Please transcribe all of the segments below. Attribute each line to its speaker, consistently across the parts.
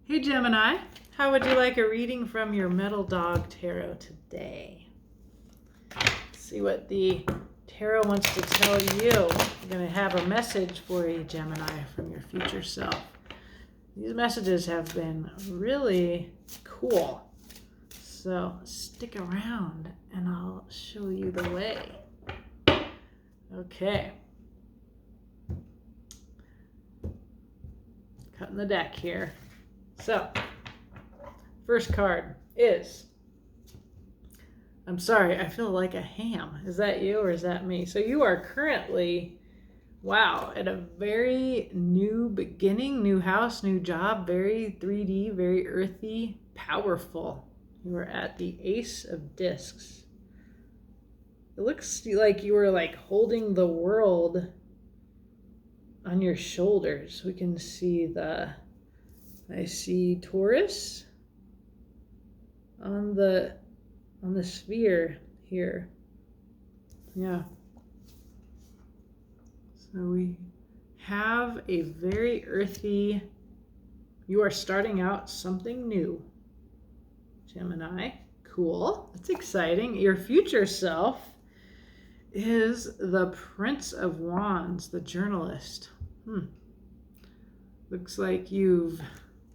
Speaker 1: Hey Gemini, how would you like a reading from your Metal Dog Tarot today? Let's see what the tarot wants to tell you. I'm going to have a message for you, Gemini, from your future self. These messages have been really cool. So stick around and I'll show you the way. Okay. Cutting the deck here. So, first card is, I'm sorry, I feel like a ham. Is that you or is that me? So you are currently, wow, at a very new beginning, new house, new job, very 3D, very earthy, powerful. You are at the Ace of Discs. It looks like you are like holding the world on your shoulders. We can see I see Taurus on the sphere here. Yeah. So we have a very earthy, you are starting out something new, Gemini. Cool. That's exciting. Your future self is the Prince of Wands, the journalist. Looks like you've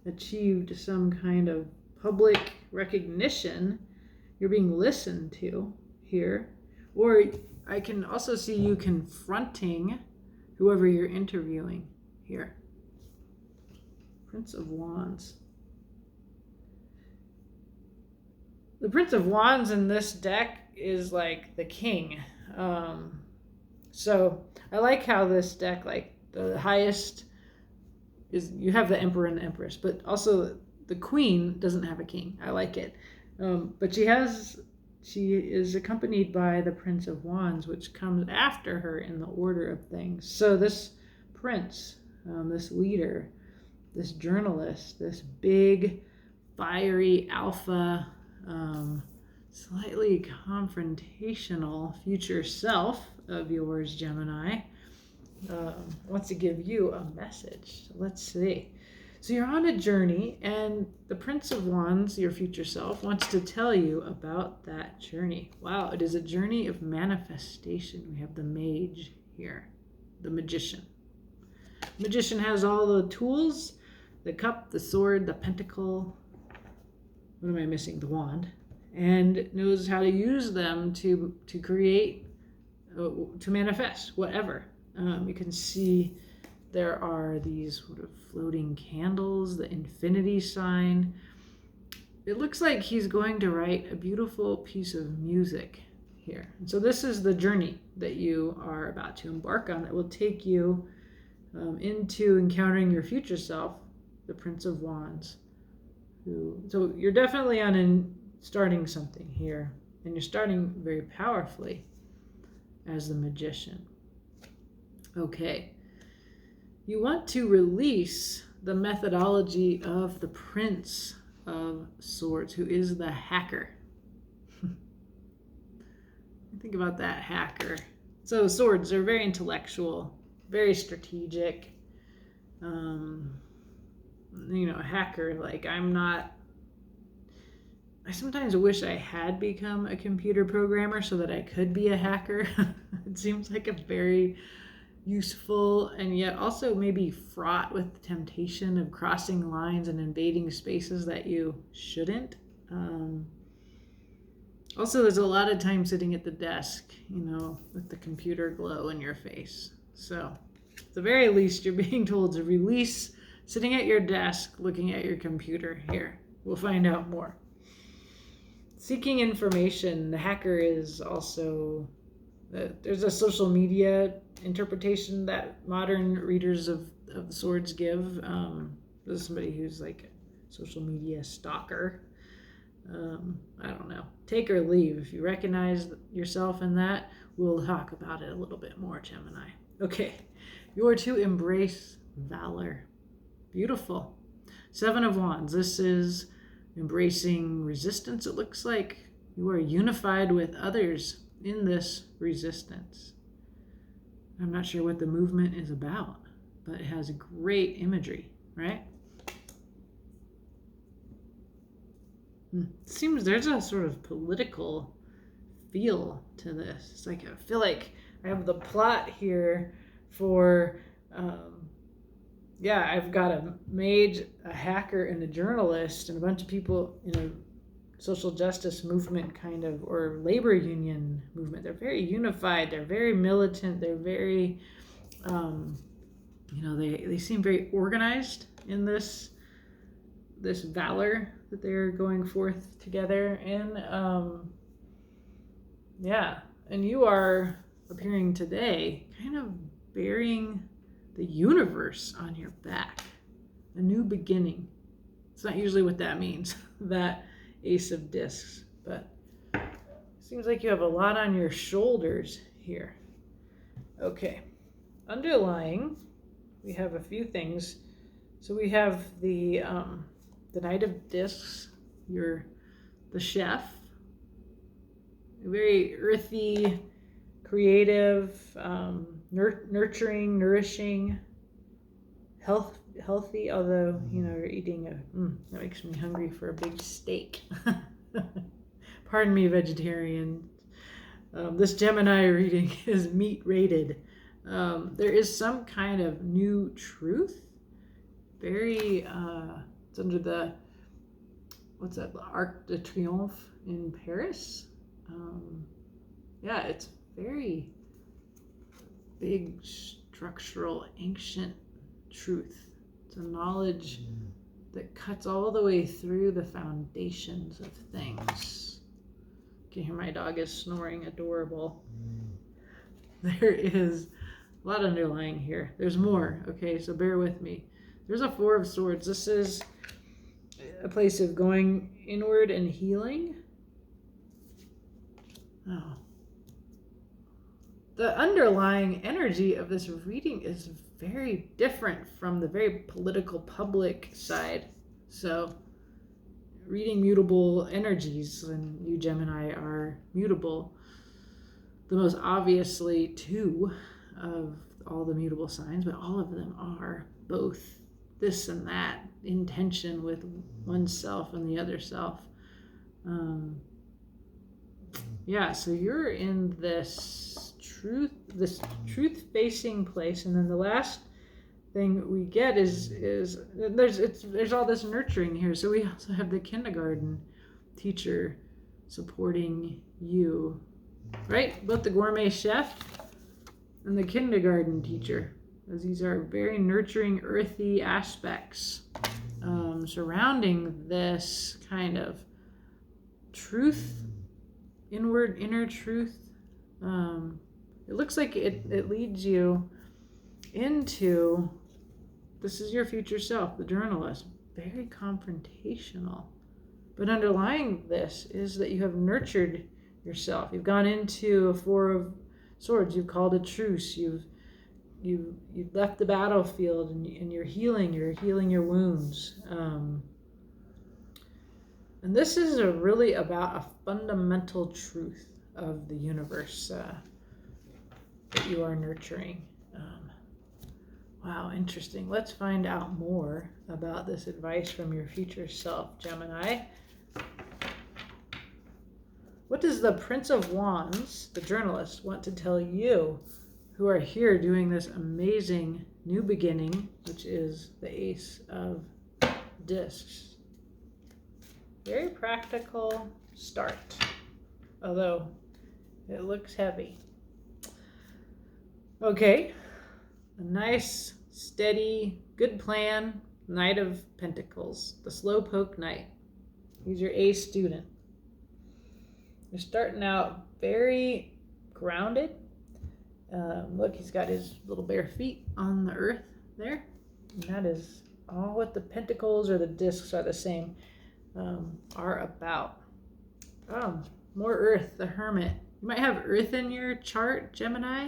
Speaker 1: achieved some kind of public recognition. You're being listened to here. Or I can also see you confronting whoever you're interviewing here. Prince of Wands. The Prince of Wands in this deck is like the king. So I like how this deck, like the highest is, you have the Emperor and the Empress, but also the Queen doesn't have a king. I like it. But she is accompanied by the Prince of Wands, which comes after her in the order of things. So this prince, this leader, this journalist, this big, fiery alpha, slightly confrontational future self of yours, Gemini, wants to give you a message. So let's see. So you're on a journey, and the Prince of Wands, your future self, wants to tell you about that journey. Wow, it is a journey of manifestation. We have the mage here, the magician. Magician has all the tools, the cup, the sword, the pentacle. What am I missing? The wand. And knows how to use them to create, to manifest whatever. You can see there are these sort of floating candles, the infinity sign. It looks like he's going to write a beautiful piece of music here. And so this is the journey that you are about to embark on that will take you into encountering your future self, the Prince of Wands. So you're definitely starting something here, and you're starting very powerfully as the magician. Okay. You want to release the methodology of the Prince of Swords, who is the hacker. Think about that hacker. So swords are very intellectual, very strategic. A hacker, like I sometimes wish I had become a computer programmer so that I could be a hacker. It seems like a very useful and yet also maybe fraught with the temptation of crossing lines and invading spaces that you shouldn't. Also, there's a lot of time sitting at the desk, with the computer glow in your face. So at the very least, you're being told to release sitting at your desk, looking at your computer here. We'll find out more. Seeking information, the hacker is also, there's a social media interpretation that modern readers of the swords give. This is somebody who's like a social media stalker. I don't know. Take or leave. If you recognize yourself in that, we'll talk about it a little bit more, Gemini. Okay, you're to embrace valor. Beautiful. Seven of Wands. This is embracing resistance. It looks like you are unified with others in this resistance. I'm not sure what the movement is about, but it has great imagery, right? Seems there's a sort of political feel to this. It's like I feel like I have the plot here for, I've got a mage, a hacker, and a journalist, and a bunch of people in a social justice movement or labor union movement. They're very unified. They're very militant. They're very, they seem very organized in this valor that they're going forth together in. And you are appearing today kind of bearing the universe on your back, a new beginning. It's not usually what that means, that Ace of Discs, but it seems like you have a lot on your shoulders here. Okay, underlying, we have a few things. So we have the Knight of Discs. You're the chef, very earthy, creative, nurturing, nourishing, healthy, although you're eating that makes me hungry for a big steak. Pardon me, vegetarian. This Gemini reading is meat rated. There is some kind of new truth, very it's under the Arc de Triomphe in Paris. It's very big, structural, ancient truth. It's a knowledge that cuts all the way through the foundations of things. You can hear my dog is snoring, adorable. There is a lot underlying here. There's more, okay, so bear with me. There's a Four of Swords. This is a place of going inward and healing. Oh. The underlying energy of this reading is very different from the very political public side. So, reading mutable energies, and you Gemini are mutable. The most obviously two of all the mutable signs, but all of them are both this and that, in tension with oneself and the other self. So you're in this truth-facing place, and then the last thing we get is there's all this nurturing here. So we also have the kindergarten teacher supporting you, right? Both the gourmet chef and the kindergarten teacher, as these are very nurturing, earthy aspects surrounding this kind of truth, inner truth. It looks like it leads you into, this is your future self, the journalist, very confrontational. But underlying this is that you have nurtured yourself. You've gone into a Four of Swords. You've called a truce. You've left the battlefield, and you're healing your wounds. And this is really about a fundamental truth of the universe that you are nurturing. Wow, interesting. Let's find out more about this advice from your future self, Gemini. What does the Prince of Wands, the journalist, want to tell you who are here doing this amazing new beginning, which is the Ace of Discs? Very practical start, although it looks heavy. Okay, a nice, steady, good plan, Knight of Pentacles, the slowpoke knight. He's your A student. You're starting out very grounded. Look, he's got his little bare feet on the earth there. And that is all what the pentacles or the discs are the same are about. More earth, the Hermit. You might have earth in your chart, Gemini.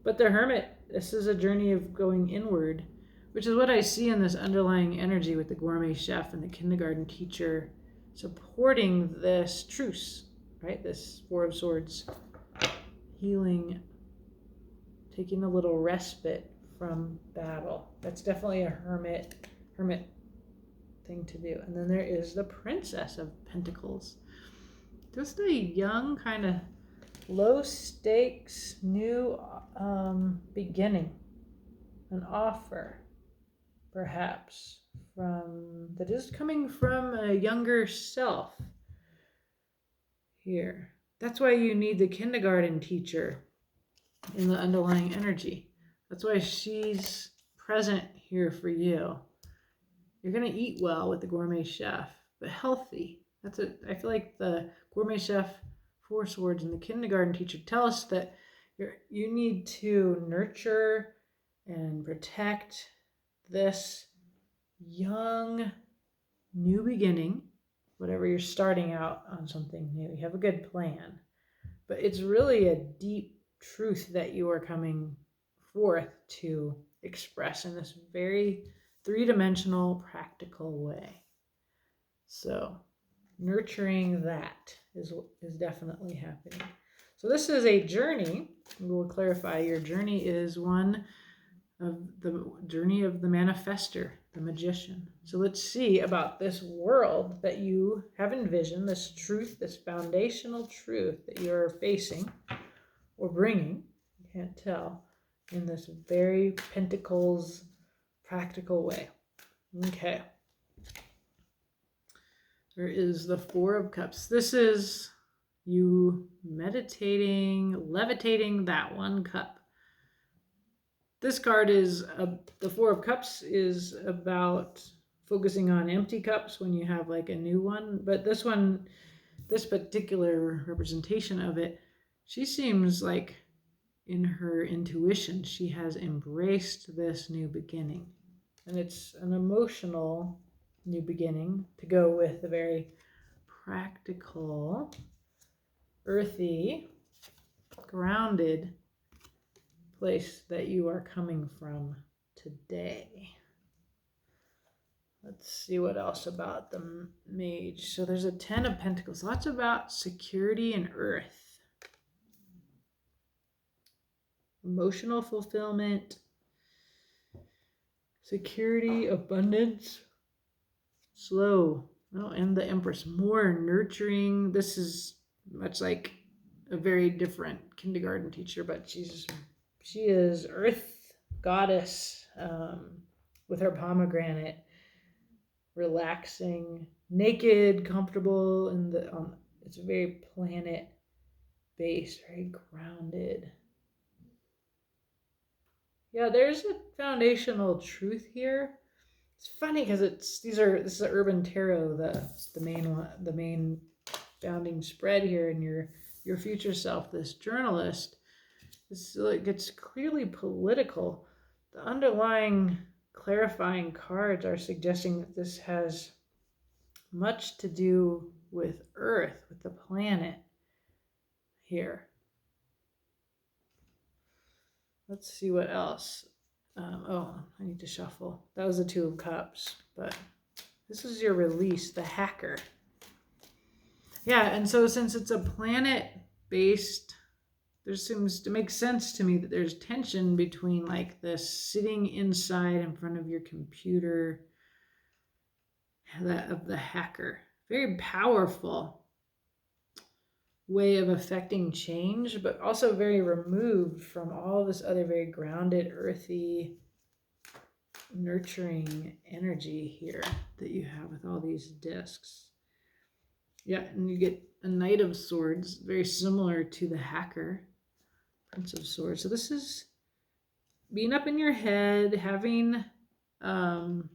Speaker 1: But the Hermit, this is a journey of going inward, which is what I see in this underlying energy with the gourmet chef and the kindergarten teacher supporting this truce, right? This Four of Swords, healing, taking a little respite from battle. That's definitely a hermit thing to do. And then there is the Princess of Pentacles. Just a young, kind of low stakes, new beginning, an offer, perhaps, that is coming from a younger self here. That's why you need the kindergarten teacher in the underlying energy. That's why she's present here for you. You're going to eat well with the gourmet chef, but healthy. I feel like the gourmet chef, Four Swords, and the kindergarten teacher tell us that you need to nurture and protect this young new beginning, whatever you're starting out on something new. You have a good plan, but it's really a deep truth that you are coming forth to express in this very three-dimensional, practical way. So nurturing that is definitely happening. So this is a journey. We'll clarify. Your journey is one of the journey of the manifester, the magician. So let's see about this world that you have envisioned, this truth, this foundational truth that you're facing or bringing, you can't tell, in this very Pentacles practical way. Okay. There is the Four of Cups. This is you meditating, levitating that one cup. This card is, the Four of Cups is about focusing on empty cups when you have like a new one. But this one, this particular representation of it, she seems like in her intuition, she has embraced this new beginning. And it's an emotional new beginning to go with the very practical, earthy, grounded place that you are coming from today. Let's see what else about the Mage. So there's a Ten of Pentacles. Lots about security and earth. Emotional fulfillment. Security, abundance. Slow. Oh, and the Empress. More nurturing. This is much like a very different kindergarten teacher, but she is earth goddess with her pomegranate, relaxing, naked, comfortable in the it's very planet based, very grounded. Yeah, there's a foundational truth here. It's funny because this is the Urban Tarot, the main one, the main founding spread here, and your future self, this journalist. It gets clearly political. The underlying clarifying cards are suggesting that this has much to do with Earth, with the planet here. Let's see what else. I need to shuffle. That was the Two of Cups, but this is your release, the Hacker. Yeah, and so since it's a planet-based, there seems to make sense to me that there's tension between like this sitting inside in front of your computer, that of the hacker. Very powerful way of affecting change, but also very removed from all this other very grounded, earthy, nurturing energy here that you have with all these discs. Yeah, and you get a Knight of Swords, very similar to the hacker. Prince of Swords. So this is being up in your head, having an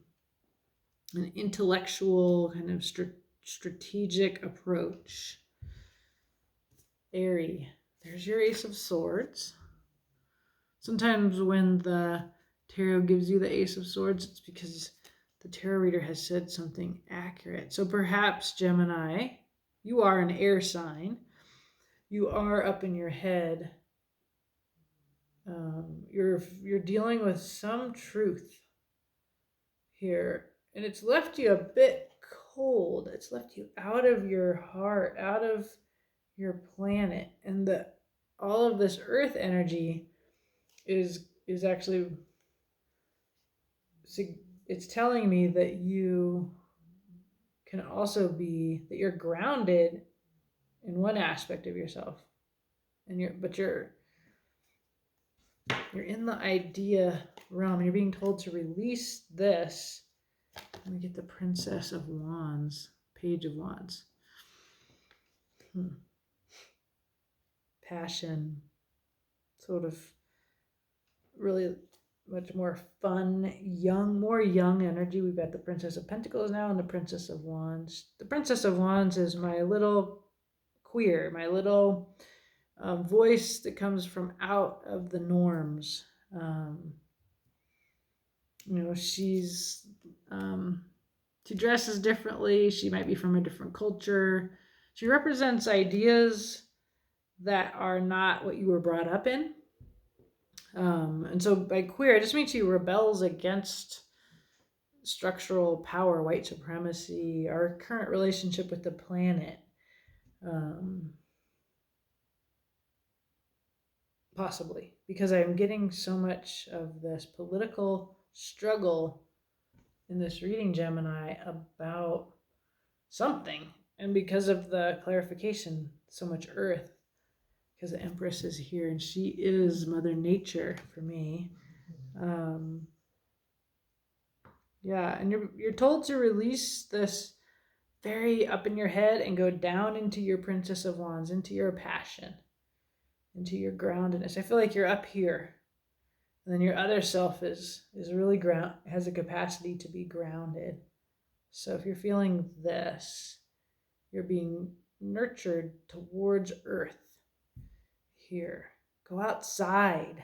Speaker 1: intellectual kind of strategic approach. Airy. There's your Ace of Swords. Sometimes when the tarot gives you the Ace of Swords, it's because the tarot reader has said something accurate. So perhaps, Gemini, you are an air sign. You are up in your head. You're dealing with some truth here, and it's left you a bit cold. It's left you out of your heart, out of your planet, and all of this earth energy is actually, it's telling me that you can also be that you're grounded in one aspect of yourself, and you're in the idea realm, and you're being told to release this. Let me get the Princess of Wands, Page of Wands. Passion, sort of really much more fun, more young energy. We've got the Princess of Pentacles now and the Princess of Wands. The Princess of Wands is my little queer, my little voice that comes from out of the norms. She's she dresses differently. She might be from a different culture. She represents ideas that are not what you were brought up in. And so by queer, it just means she rebels against structural power, white supremacy, our current relationship with the planet. Possibly, because I'm getting so much of this political struggle in this reading, Gemini, about something. And because of the clarification, so much earth, because the Empress is here and she is Mother Nature for me. Yeah, and you're told to release this very up in your head and go down into your Princess of Wands, into your passion, into your groundedness. I feel like you're up here, and then your other self is really has a capacity to be grounded. So if you're feeling this, you're being nurtured towards earth. Here, go outside.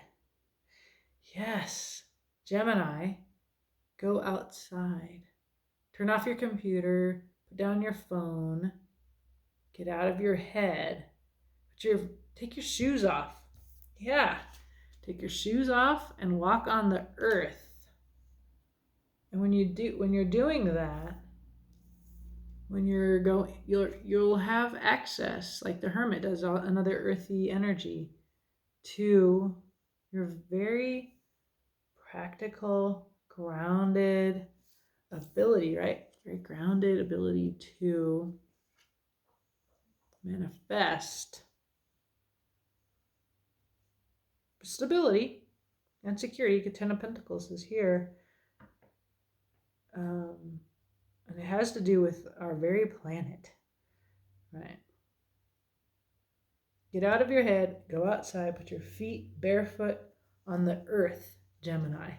Speaker 1: Yes, Gemini, go outside. Turn off your computer, put down your phone, get out of your head. Take your shoes off. Yeah, take your shoes off and walk on the earth. And when you're doing that, you'll have access, like the Hermit does, another earthy energy, to your very practical, grounded ability, right? Very grounded ability to manifest stability and security. The Ten of Pentacles is here. And it has to do with our very planet, right? Get out of your head, go outside, put your feet barefoot on the earth, Gemini.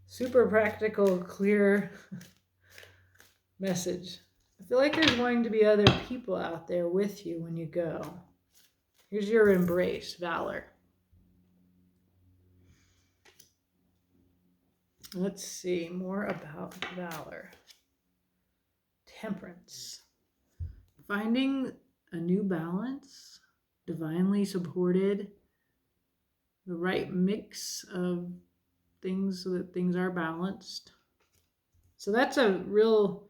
Speaker 1: Super practical, clear message. I feel like there's going to be other people out there with you when you go. Here's your embrace, Valor. Let's see more about Valor. Temperance. Finding a new balance, divinely supported, the right mix of things so that things are balanced. So that's a real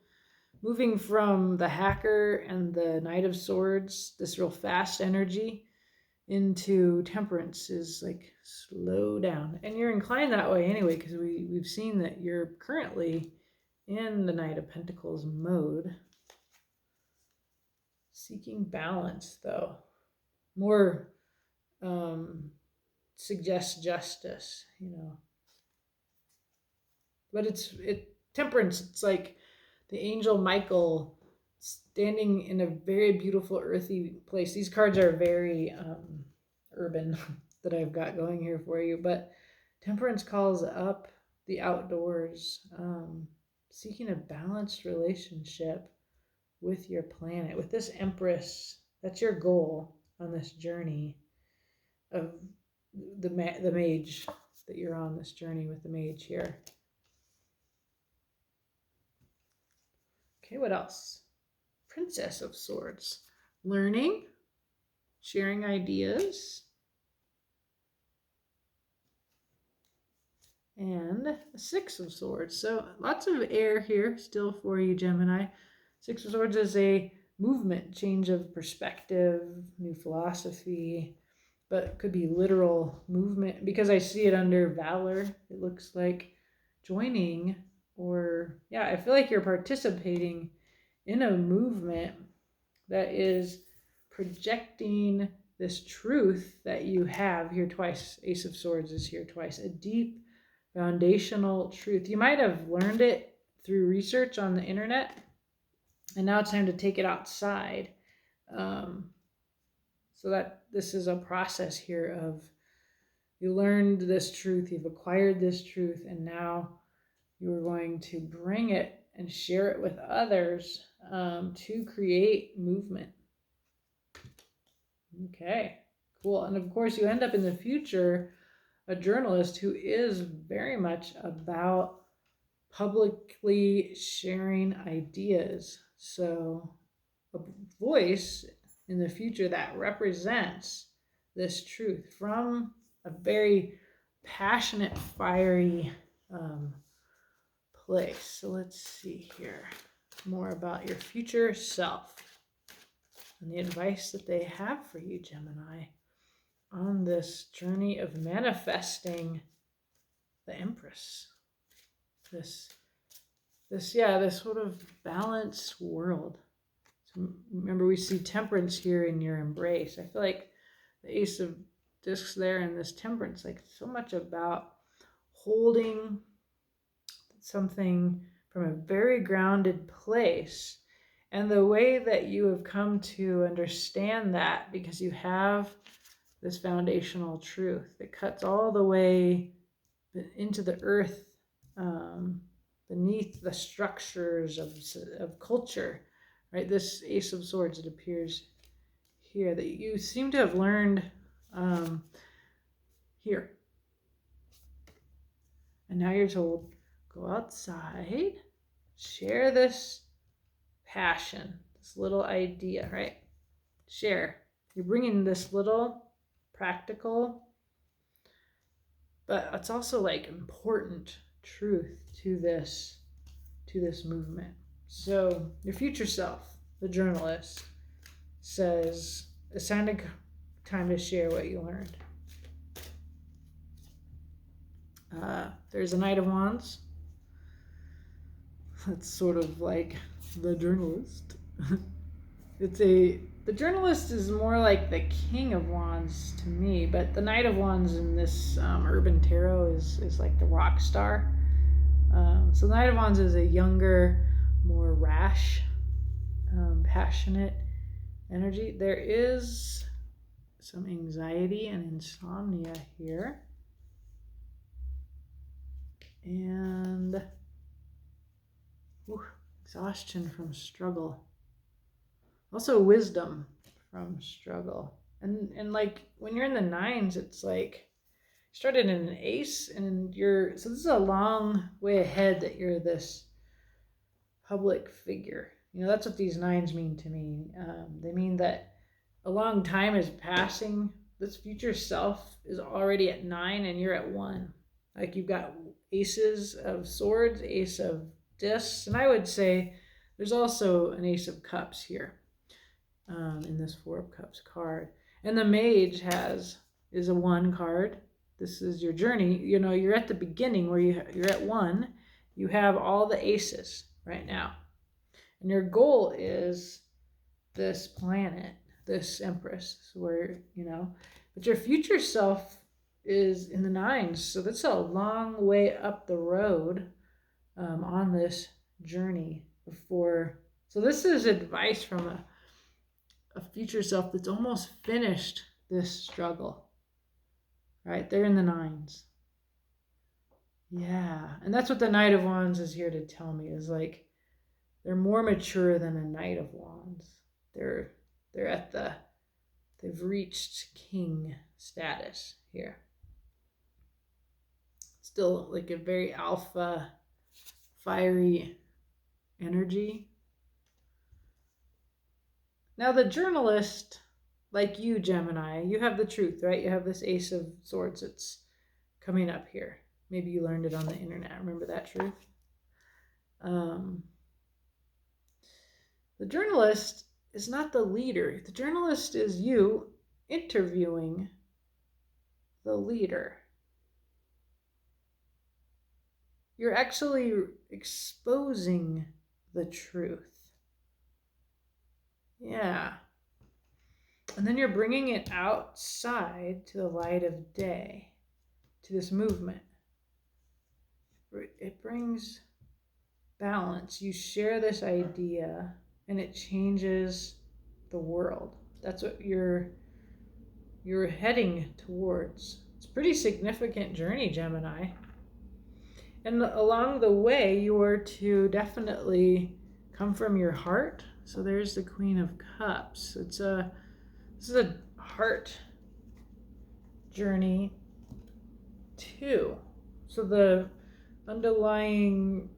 Speaker 1: moving from the hacker and the Knight of Swords, this real fast energy, into temperance is like slow down. And you're inclined that way anyway, because we've seen that you're currently in the Knight of Pentacles mode. Seeking balance, though, more suggests justice, But temperance. It's like the angel Michael standing in a very beautiful earthy place. These cards are very urban that I've got going here for you, but temperance calls up the outdoors, seeking a balanced relationship with your planet, with this Empress. That's your goal on this journey of the mage, that you're on this journey with the mage here. Okay, what else? Princess of Swords. Learning, sharing ideas, and a Six of Swords. So lots of air here still for you, Gemini. Six of Swords is a movement, change of perspective, new philosophy, but could be literal movement, because I see it under Valor. It looks like joining, or I feel like you're participating in a movement that is projecting this truth that you have here twice. Ace of Swords is here twice. A deep foundational truth. You might have learned it through research on the internet, and now it's time to take it outside. So that this is a process here of you learned this truth, you've acquired this truth, and now you're going to bring it and share it with others to create movement. Okay, cool. And of course, you end up in the future a journalist who is very much about publicly sharing ideas. So a voice in the future that represents this truth from a very passionate, fiery place. So let's see here more about your future self and the advice that they have for you, Gemini, on this journey of manifesting the Empress. This sort of balanced world. So remember, we see temperance here in your embrace. I feel like the Ace of Discs there and this temperance, like so much about holding something from a very grounded place. And the way that you have come to understand that, because you have this foundational truth that cuts all the way into the earth, beneath the structures of culture, right? This Ace of Swords, it appears here, that you seem to have learned here. And now you're told, go outside, share this passion, this little idea, right? Share. You're bringing this little practical, but it's also like important truth to this movement. So your future self, the journalist, says it's time to share what you learned. There's a Knight of Wands. That's sort of like the journalist. The journalist is more like the King of Wands to me, but the Knight of Wands in this Urban Tarot is like the rock star. So the Knight of Wands is a younger, more rash, passionate energy. There is some anxiety and insomnia here. And exhaustion from struggle. Also wisdom from struggle. And like when you're in the nines, it's like you started in an ace and so this is a long way ahead that you're this public figure. You know, that's what these nines mean to me. They mean that a long time is passing. This future self is already at 9 and you're at 1. Like you've got aces of swords, ace of discs, and I would say there's also an Ace of Cups here in this Four of Cups card. And the Mage is a 1 card. This is your journey. You know, you're at the beginning where you're at 1. You have all the aces right now. And your goal is this planet, this Empress, where, you know, but your future self is in the 9s. So that's a long way up the road on this journey before. So this is advice from a future self that's almost finished this struggle, right? They're in the 9s. Yeah. And that's what the Knight of Wands is here to tell me, is like they're more mature than a Knight of Wands. They've reached king status here. Still like a very alpha, fiery energy. Now the journalist, like you, Gemini, you have the truth, right? You have this Ace of Swords that's coming up here. Maybe you learned it on the internet. Remember that truth? The journalist is not the leader. The journalist is you interviewing the leader. You're actually exposing the truth. Yeah. And then you're bringing it outside to the light of day, to this movement. It brings balance. You share this idea and it changes the world. That's what you're heading towards. It's a pretty significant journey, Gemini. And along the way, you are to definitely come from your heart. So there's the Queen of Cups. This is a heart journey too. So the underlying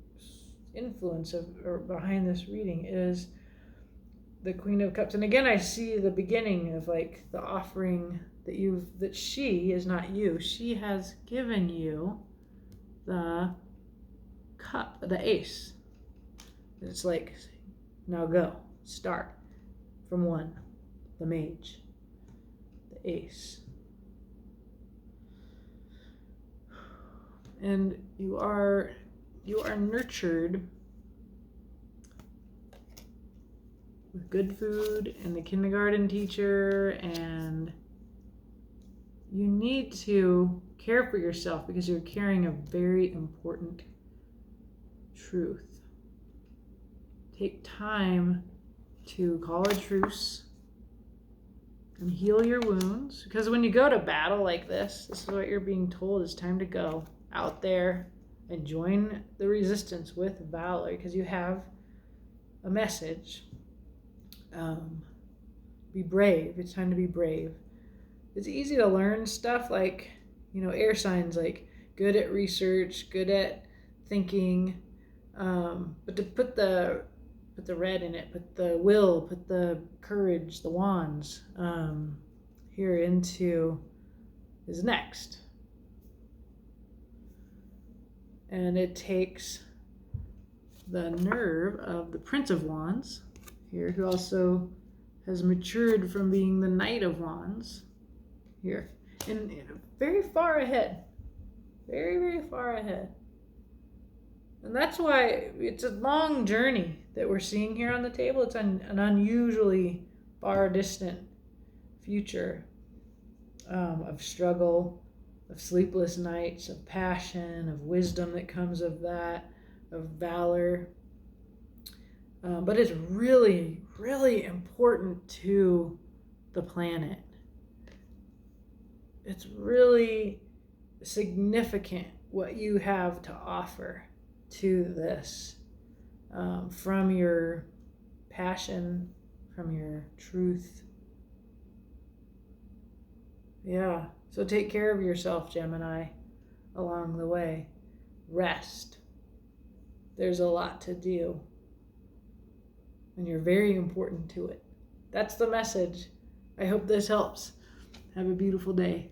Speaker 1: influence or behind this reading is the Queen of Cups. And again, I see the beginning of like the offering that she is not you. She has given you the cup, the ace. It's like, now go, start from one, the mage, the ace. And you are nurtured with good food and the kindergarten teacher, and you need to care for yourself because you're carrying a very important truth. Take time to call a truce and heal your wounds, because when you go to battle like this is what you're being told. It's time to go out there and join the resistance with valor, because you have a message. Be brave. It's time to be brave. It's easy to learn stuff like, air signs, like good at research, good at thinking, but to put the red in it, put the will, put the courage, the wands here into is next. And it takes the nerve of the Prince of Wands here, who also has matured from being the Knight of Wands here, and very far ahead, very, very far ahead. And that's why it's a long journey that we're seeing here on the table. It's an unusually far distant future of struggle, of sleepless nights, of passion, of wisdom that comes of that, of valor. But it's really, really important to the planet. It's really significant what you have to offer to this, from your passion, from your truth. Yeah, so take care of yourself, Gemini, along the way. Rest. There's a lot to do, and you're very important to it. That's the message. I hope this helps. Have a beautiful day.